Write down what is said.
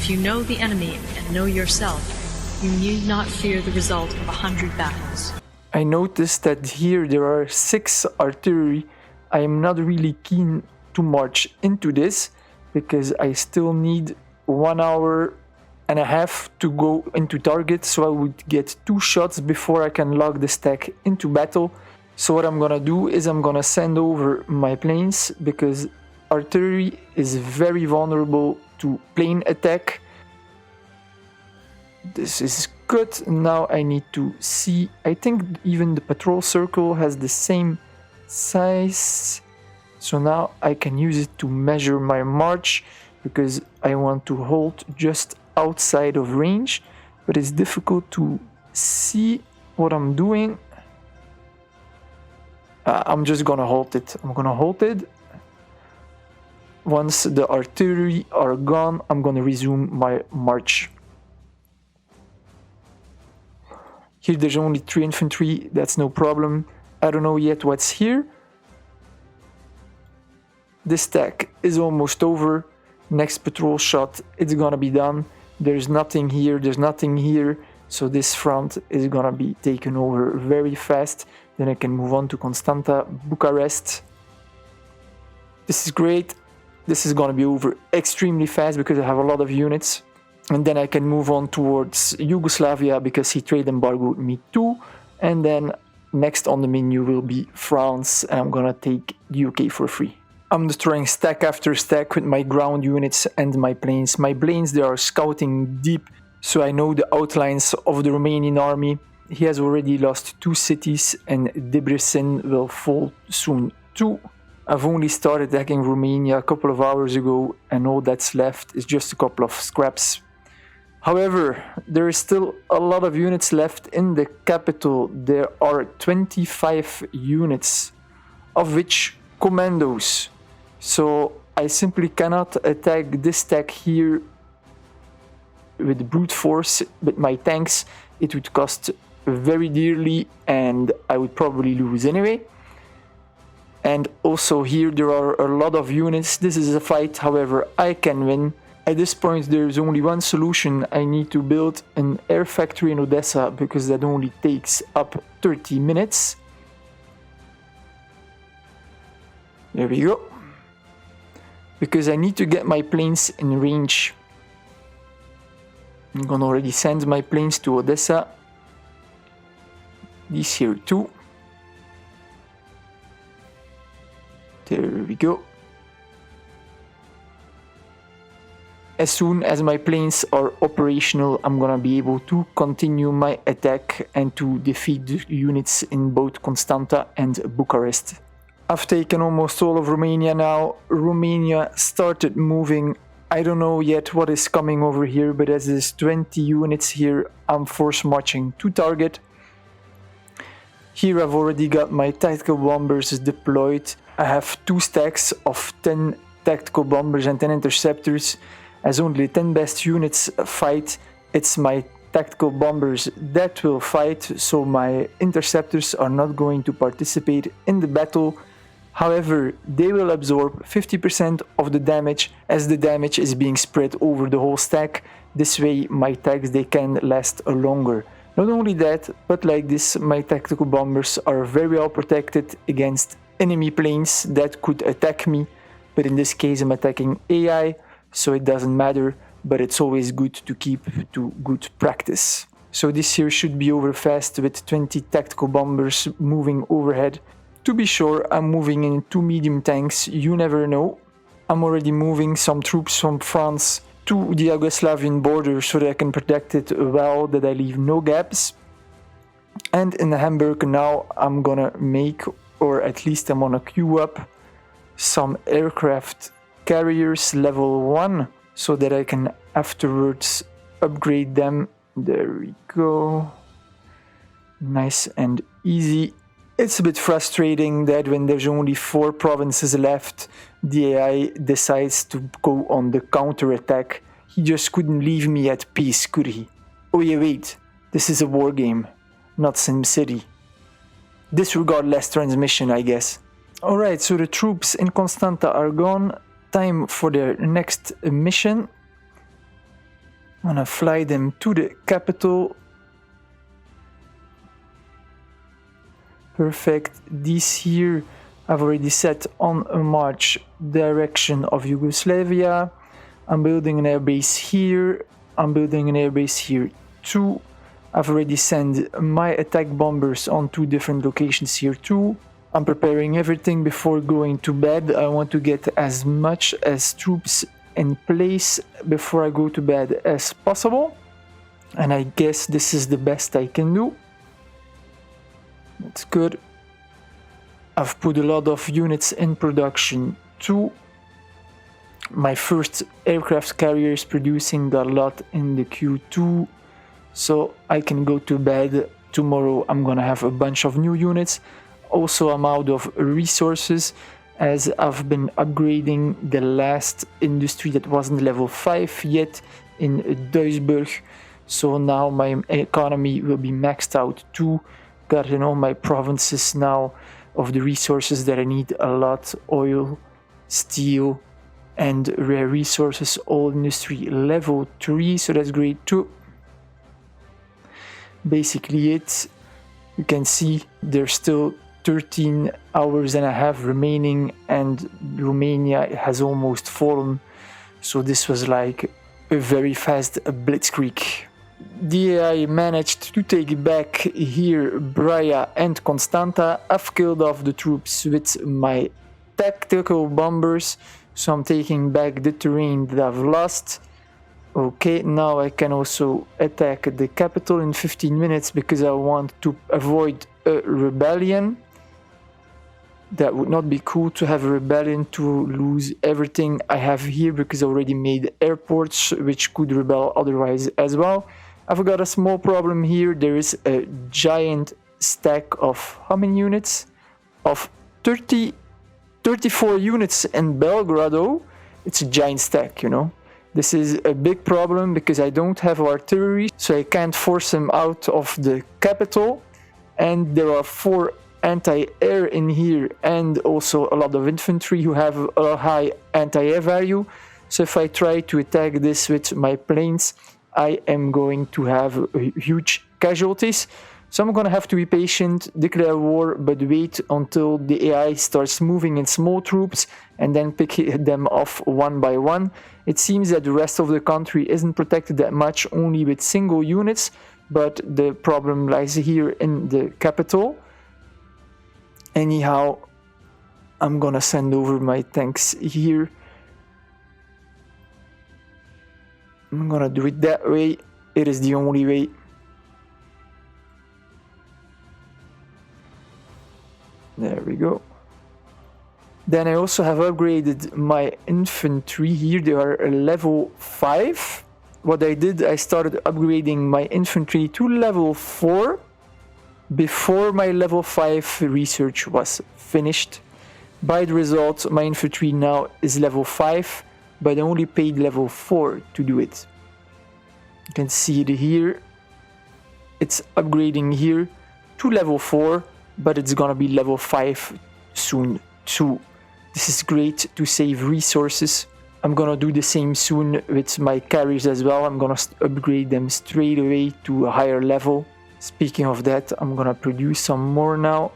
If you know the enemy and know yourself, you need not fear the result of 100 battles. I noticed that here there are 6 artillery. I am not really keen to march into this because I still need 1 hour and a half to go into target, so I would get 2 shots before I can log the stack into battle. So what I'm gonna do is I'm gonna send over my planes because artillery is very vulnerable to plane attack. This is good. Now I need to see, I think even the patrol circle has the same size. So now I can use it to measure my march because I want to hold just outside of range, but it's difficult to see what I'm doing. I'm just gonna hold it. I'm gonna hold it. Once the artillery are gone, I'm gonna resume my march. Here there's only 3 infantry, that's no problem. I don't know yet what's here. This stack is almost over. Next patrol shot, it's gonna be done. There's nothing here, there's nothing here. So this front is gonna be taken over very fast. Then I can move on to Constanta, Bucharest. This is great. This is gonna be over extremely fast because I have a lot of units. And then I can move on towards Yugoslavia because he trade embargoed me too. And then next on the menu will be France, and I'm gonna take the UK for free. I'm destroying stack after stack with my ground units and my planes. My planes, they are scouting deep, so I know the outlines of the Romanian army. He has already lost 2 cities and Debrecen will fall soon too. I've only started attacking Romania a couple of hours ago and all that's left is just a couple of scraps. However, there is still a lot of units left in the capital. There are 25 units, of which commandos. So I simply cannot attack this stack here with brute force. With my tanks, it would cost very dearly and I would probably lose anyway. And also here there are a lot of units. This is a fight, however, I can win. At this point there is only one solution. I need to build an air factory in Odessa because that only takes up 30 minutes. There we go. Because I need to get my planes in range. I'm gonna already send my planes to Odessa. These here too. There we go. As soon as my planes are operational, I'm gonna be able to continue my attack and to defeat the units in both Constanta and Bucharest. I've taken almost all of Romania now. Romania started moving. I don't know yet what is coming over here, but as there's 20 units here, I'm force marching to target. Here I've already got my tactical bombers deployed. I have 2 stacks of 10 tactical bombers and 10 interceptors. As only 10 best units fight, it's my tactical bombers that will fight, so my interceptors are not going to participate in the battle. However, they will absorb 50% of the damage as the damage is being spread over the whole stack. This way my tags, they can last longer. Not only that, but like this, my tactical bombers are very well protected against enemy planes that could attack me. But in this case I'm attacking AI, so it doesn't matter, but it's always good to keep to good practice. So this here should be over fast with 20 tactical bombers moving overhead. To be sure, I'm moving in 2 medium tanks, you never know. I'm already moving some troops from France to the Yugoslavian border so that I can protect it well, that I leave no gaps. And in Hamburg now I'm gonna make, or at least I'm gonna queue up some aircraft carriers level 1 so that I can afterwards upgrade them. There we go. Nice and easy. It's a bit frustrating that when there's only 4 provinces left, the AI decides to go on the counter-attack. He just couldn't leave me at peace, could he? Oh yeah, wait, this is a war game, not SimCity. Disregard last transmission, I guess. Alright, so the troops in Constanta are gone. Time for their next mission. I'm gonna fly them to the capital. Perfect. These here I've already set on a march direction of Yugoslavia. I'm building an airbase here. I'm building an airbase here too. I've already sent my attack bombers on 2 different locations here too. I'm preparing everything before going to bed. I want to get as much as troops in place before I go to bed as possible. And I guess this is the best I can do. That's good. I've put a lot of units in production too. My first aircraft carrier is producing a lot in the Q2, so I can go to bed. Tomorrow I'm gonna have a bunch of new units. Also, I'm out of resources as I've been upgrading the last industry that wasn't level 5 yet in Duisburg. So now my economy will be maxed out too. Got in all my provinces now of the resources that I need a lot: oil, steel, and rare resources. All industry level 3, so that's great too. Basically it. You can see there's still 13 hours and a half remaining, and Romania has almost fallen. So this was like a very fast blitzkrieg. The AI managed to take back here Braia and Constanta. I've killed off the troops with my tactical bombers, so I'm taking back the terrain that I've lost. Okay, now I can also attack the capital in 15 minutes because I want to avoid a rebellion. That would not be cool to have a rebellion to lose everything I have here, because I already made airports which could rebel otherwise as well. I've got a small problem here. There is a giant stack of how many units? Of 34 units in Belgrado. It's a giant stack, you know. This is a big problem because I don't have artillery, so I can't force them out of the capital. And there are 4 anti-air in here, and also a lot of infantry who have a high anti-air value. So if I try to attack this with my planes, I am going to have huge casualties. So I'm gonna have to be patient, declare war, but wait until the AI starts moving in small troops and then pick them off one by one. It seems that the rest of the country isn't protected that much, only with single units, but the problem lies here in the capital. Anyhow, I'm gonna send over my tanks here. I'm gonna do it that way. It is the only way. There we go. Then I also have upgraded my infantry here. They are level 5. What I did, I started upgrading my infantry to level 4 before my level 5 research was finished. By the result, my infantry now is level 5, but I only paid level 4 to do it. You can see it here. It's upgrading here to level 4, but it's gonna be level 5 soon too. This is great to save resources. I'm gonna do the same soon with my carriers as well. I'm gonna upgrade them straight away to a higher level. Speaking of that, I'm gonna produce some more now.